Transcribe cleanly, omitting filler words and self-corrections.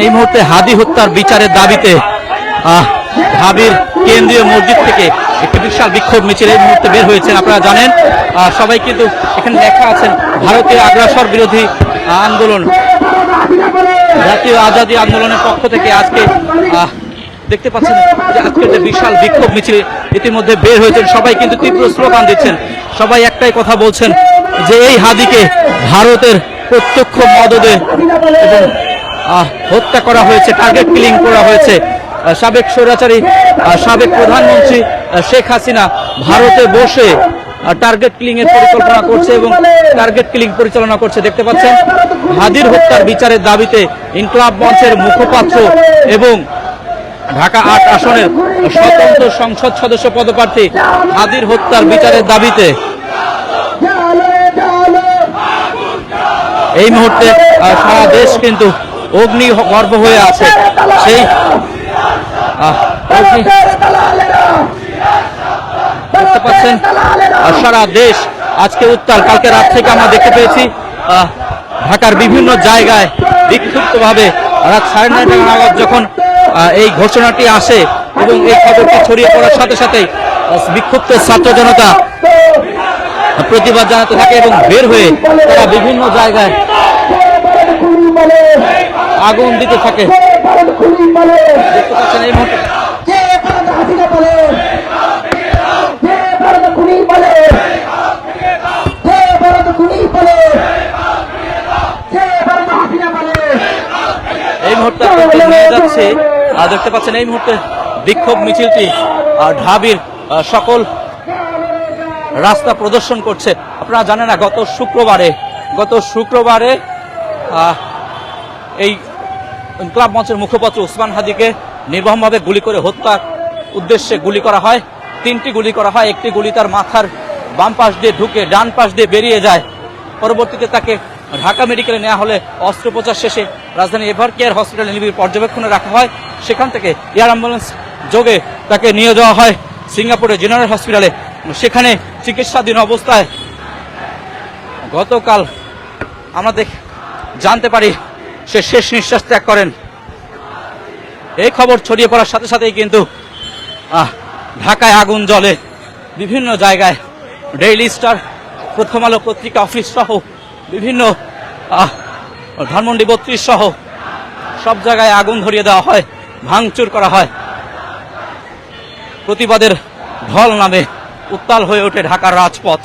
এই মুহূর্তে হাদি হত্যার বিচারের দাবিতে ঢাবির কেন্দ্রীয় মসজিদ থেকে একটি বিশাল বিক্ষোভ মিছিল এই মুহূর্তে বের হয়েছেন। আপনারা জানেন সবাই কিন্তু এখানে লেখা আছেন ভারতীয় আগ্রাসন বিরোধী আন্দোলন, জাতীয় আজাদী আন্দোলনের পক্ষ থেকে আজকে দেখতে পাচ্ছেন যে আজকের যে বিশাল বিক্ষোভ মিছিল ইতিমধ্যে বের হয়েছেন। সবাই কিন্তু তীব্র স্লোগান দিচ্ছেন, সবাই একটাই কথা বলছেন যে এই হাদিকে ভারতের প্রত্যক্ষ মদদে এবং হত্যা করা হয়েছে, টার্গেট কিলিং করা হয়েছে। সাবেক স্বৈরাচারী সাবেক প্রধানমন্ত্রী শেখ হাসিনা ভারতে বসে টার্গেট কিলিং এর পরিকল্পনা করছে এবং টার্গেট কিলিং পরিচালনা করছে। দেখতে পাচ্ছেন হাদির হত্যার বিচারের দাবিতে ইনকলাব মঞ্চের মুখপাত্র এবং ঢাকা ৮ আসনের স্বতন্ত্র সংসদ সদস্য পদপ্রার্থী হাদির হত্যার বিচারের দাবিতে এই মুহূর্তে সারা দেশ কিন্তু অগ্নি গর্ভ হয়ে আছে। সেই দেখতে পাচ্ছেন সারা দেশ আজকে উত্তাল। কালকে রাত থেকে আমরা দেখতে পেয়েছি ঢাকার বিভিন্ন জায়গায় বিক্ষিপ্তভাবে রাত 9:30 নাগাদ যখন এই ঘোষণাটি আসে এবং এই খবরটি ছড়িয়ে পড়ার সাথে সাথেই বিক্ষুব্ধ ছাত্র জনতা প্রতিবাদ জানাতে থাকে এবং বের হয়ে তারা বিভিন্ন জায়গায় আগুন দিতে থাকে। দেখতে পাচ্ছেন এই মুহূর্তে নিয়ে যাচ্ছে। দেখতে পাচ্ছেন এই মুহূর্তে বিক্ষোভ মিছিলটি ঢাবির সকল রাস্তা প্রদর্শন করছে। আপনারা জানেন না গত শুক্রবারে এই ইনকলাব মঞ্চের মুখপাত্র ওসমান হাদিকে নির্মমভাবে গুলি করে হত্যার উদ্দেশ্যে গুলি করা হয়। 3টি গুলি করা হয়, একটি গুলি তার মাথার বাম পাশ দিয়ে ঢুকে ডান পাশ দিয়ে বেরিয়ে যায়। পরবর্তীতে তাকে ঢাকা মেডিকেলে নেওয়া হলে অস্ত্রোপচার শেষে রাজধানী এভার কেয়ার হসপিটালে নিবিড় পর্যবেক্ষণে রাখা হয়। সেখান থেকে এয়ার অ্যাম্বুলেন্স যোগে তাকে নিয়ে যাওয়া হয় সিঙ্গাপুরের জেনারেল হসপিটালে। সেখানে চিকিৎসাধীন অবস্থায় গতকাল আমরা জানতে পারি সে শেষ নিঃশ্বাস ত্যাগ করেন। এই খবর ছড়িয়ে পড়ার সাথে সাথেই কিন্তু ঢাকায় আগুন জ্বলে বিভিন্ন জায়গায়। ডেইলি স্টার, প্রথম আলো পত্রিকা অফিস সহ বিভিন্ন ধানমন্ডি 32 সহ সব জায়গায় আগুন ধরিয়ে দেওয়া হয়, ভাঙচুর করা হয়। প্রতিবাদের ঢল নামে উত্তাল হয়ে ওঠে ঢাকার রাজপথ।